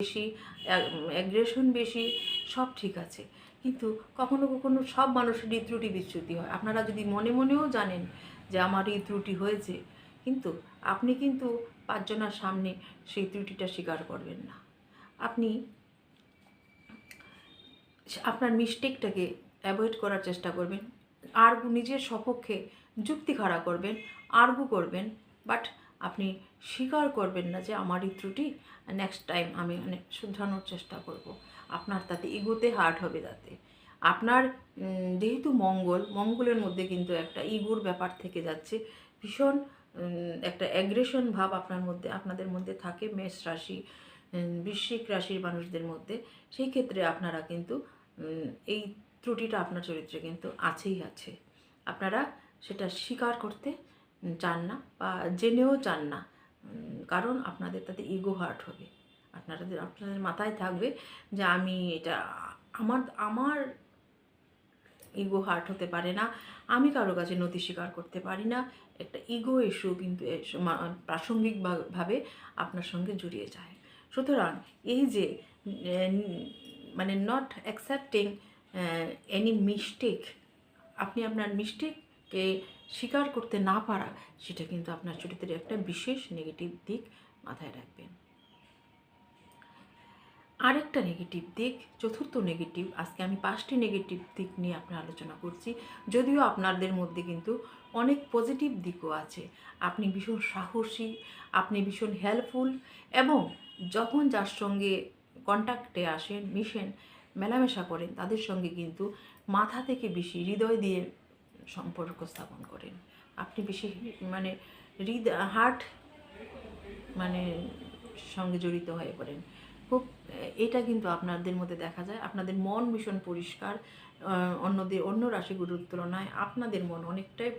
বেশি, অ্যাগ্রেশন বেশি, সব ঠিক আছে, কিন্তু কখনো কখনো সব মানুষেরই ত্রুটি বিচ্যুতি হয়। আপনারা যদি মনে মনেও জানেন যে আমার এই ত্রুটি হয়েছে, কিন্তু আপনি কিন্তু পাঁচজনের সামনে সেই ত্রুটিটা স্বীকার করবেন না। আপনি আপনার মিস্টেকটাকে অ্যাভয়েড করার চেষ্টা করবেন, আর নিজের সপক্ষে যুক্তি খাড়া করবেন, আর্গু করবেন, বাট আপনি স্বীকার করবেন না যে আমার এই ত্রুটি, নেক্সট টাইম আমি শুধরানোর চেষ্টা করব। আপনার তাতে ইগোতে হার্ট হবে। তাতে আপনার যেহেতু মঙ্গলের মধ্যে কিন্তু একটা ইগোর ব্যাপার থেকে যাচ্ছে, ভীষণ একটা অ্যাগ্রেশন ভাব আপনাদের মধ্যে থাকে মেষ রাশি, বৃশ্চিক রাশির মানুষদের মধ্যে। সেই ক্ষেত্রে আপনারা কিন্তু এই ত্রুটিটা আপনার চরিত্রে কিন্তু আছেই আছে। আপনারা সেটা স্বীকার করতে চান না বা জেনেও চান না, কারণ আপনাদের তাতে ইগো হার্ট হবে। আপনাদের মাথায় থাকবে যে আমি এটা আমার আমার ইগো হার্ট হতে পারে না, আমি কারো কাছে নতি স্বীকার করতে পারি না। একটা ইগো ইস্যু কিন্তু প্রাসঙ্গিকভাবে আপনার সঙ্গে জড়িয়ে যায়। সুতরাং এই যে মানে নট অ্যাকসেপ্টিং এনি মিস্টেক, আপনি আপনার মিস্টেককে স্বীকার করতে না পারা, সেটা কিন্তু আপনার চরিত্রের একটা বিশেষ নেগেটিভ দিক, মাথায় রাখবেন। আরেকটা নেগেটিভ দিক, চতুর্থ নেগেটিভ, আজকে আমি 5টি নেগেটিভ দিক নিয়ে আপনার আলোচনা করছি। যদিও আপনাদের মধ্যে কিন্তু অনেক পজিটিভ দিকও আছে। আপনি ভীষণ সাহসী, আপনি ভীষণ হেল্পফুল, এবং যখন যার সঙ্গে কন্ট্যাক্টে আসেন, মিশেন, মেলামেশা করেন, তাদের সঙ্গে কিন্তু মাথা থেকে বেশি হৃদয় দিয়ে সম্পর্ক স্থাপন করেন। আপনি বেশি মানে হার্ট মানে সঙ্গে জড়িত হয়ে পড়েন খুব। এটা কিন্তু আপনাদের মধ্যে দেখা যায়। আপনাদের মন ভীষণ পরিষ্কার, অন্য রাশিগুলোর তুলনায় আপনাদের মন অনেকটাই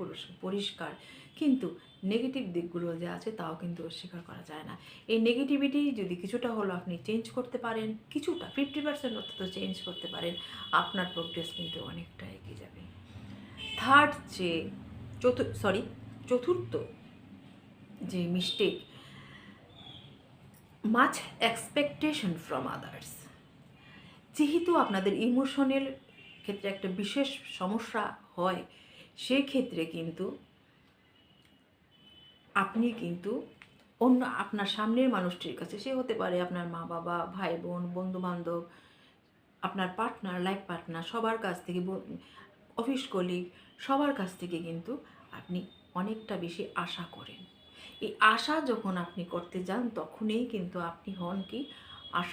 পরিষ্কার, কিন্তু নেগেটিভ দিকগুলো যে আছে তাও কিন্তু অস্বীকার করা যায় না। এই নেগেটিভিটি যদি কিছুটা হলো আপনি চেঞ্জ করতে পারেন, কিছুটা 50% অন্তত চেঞ্জ করতে পারেন, আপনার প্রোগ্রেস কিন্তু অনেকটা এগিয়ে যাবে। চতুর্থ যে mistake, much expectation from others. যেহেতু আপনাদের ইমোশনের ক্ষেত্রে একটা বিশেষ সমস্যা হয়, সেই ক্ষেত্রে কিন্তু আপনি কিন্তু আপনার সামনের মানুষটির কাছে, সে হতে পারে আপনার মা বাবা, ভাই বোন, বন্ধুবান্ধব, আপনার পার্টনার, লাইফ পার্টনার, সবার কাছ থেকে, অফিস কলিগ, সবার কাছ থেকে কিন্তু আপনি অনেকটা বেশি আশা করেন। এই আশা যখন আপনি করতে যান, তখনই কিন্তু আপনি হন কি